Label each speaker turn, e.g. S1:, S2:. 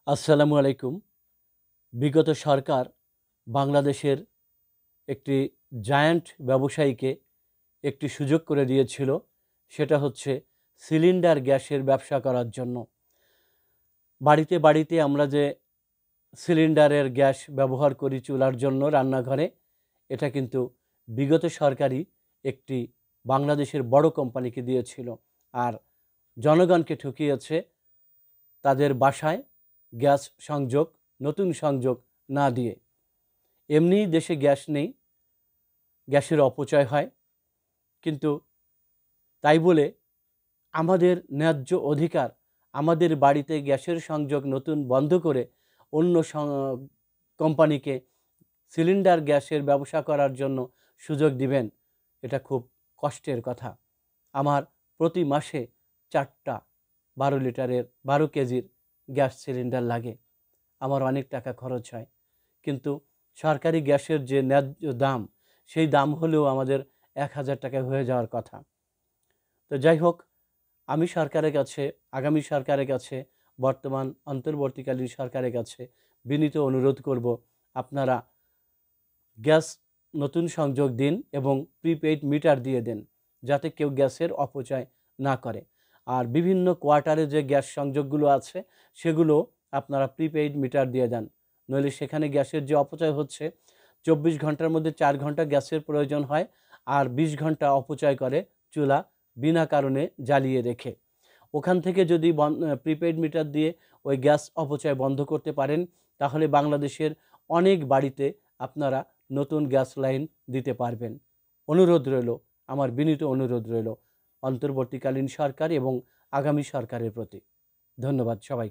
S1: আসসালামু আলাইকুম। বিগত সরকার বাংলাদেশের একটি জায়ান্ট ব্যবসায়ীকে একটি সুযোগ করে দিয়েছিল। সেটা হচ্ছে সিলিন্ডার গ্যাসের ব্যবসা করার জন্য। বাড়িতে বাড়িতে আমরা যে সিলিন্ডারের গ্যাস ব্যবহার করি চুলার জন্য রান্নাঘরে, এটা কিন্তু বিগত সরকারই একটি বাংলাদেশের বড় কোম্পানিকে দিয়েছিল। আর জনগণকে ঠকিয়েছে তাদের বাসায় গ্যাস সংযোগ, নতুন সংযোগ না দিয়ে। এমনিই দেশে গ্যাস নেই, গ্যাসের অপচয় হয়, কিন্তু তাই বলে আমাদের ন্যায্য অধিকার, আমাদের বাড়িতে গ্যাসের সংযোগ নতুন বন্ধ করে অন্য কোম্পানিকে সিলিন্ডার গ্যাসের ব্যবসা করার জন্য সুযোগ দিবেন, এটা খুব কষ্টের কথা। আমার প্রতি মাসে 4টা 12 লিটারের 12 কেজির গ্যাস সিলিন্ডার লাগে, আমার অনেক টাকা খরচ হয়। কিন্তু সরকারি গ্যাসের যে ন্যায্য দাম, সেই দাম হলেও আমাদের 1000 টাকা হয়ে যাওয়ার কথা। তো যাই হোক, আমি সরকারের কাছে, আগামী সরকারের কাছে, বর্তমান অন্তর্বর্তীকালীন সরকারের কাছে বিনীত অনুরোধ করব, আপনারা গ্যাস নতুন সংযোগ দিন এবং প্রিপেইড মিটার দিয়ে দেন, যাতে কেউ গ্যাসের অপচয় না করে। আর বিভিন্ন কোয়ার্টারে যে গ্যাস সংযোগগুলো আছে সেগুলো আপনারা প্রিপেইড মিটার দিয়ে দেন, নইলে সেখানে গ্যাসের যে অপচয় হচ্ছে, 24 ঘন্টার মধ্যে 4 ঘন্টা গ্যাসের প্রয়োজন হয়, আর 20 ঘন্টা অপচয় করে চুলা বিনা কারণে জ্বালিয়ে রেখে। ওখান থেকে যদি প্রিপেইড মিটার দিয়ে ওই গ্যাস অপচয় বন্ধ করতে পারেন, তাহলে বাংলাদেশের অনেক বাড়িতে আপনারা নতুন গ্যাস লাইন দিতে পারবেন। অনুরোধ রইল, আমার বিনীত অনুরোধ রইল অন্তর্বর্তীকালীন সরকার এবং আগামী সরকারের প্রতি। ধন্যবাদ সবাই।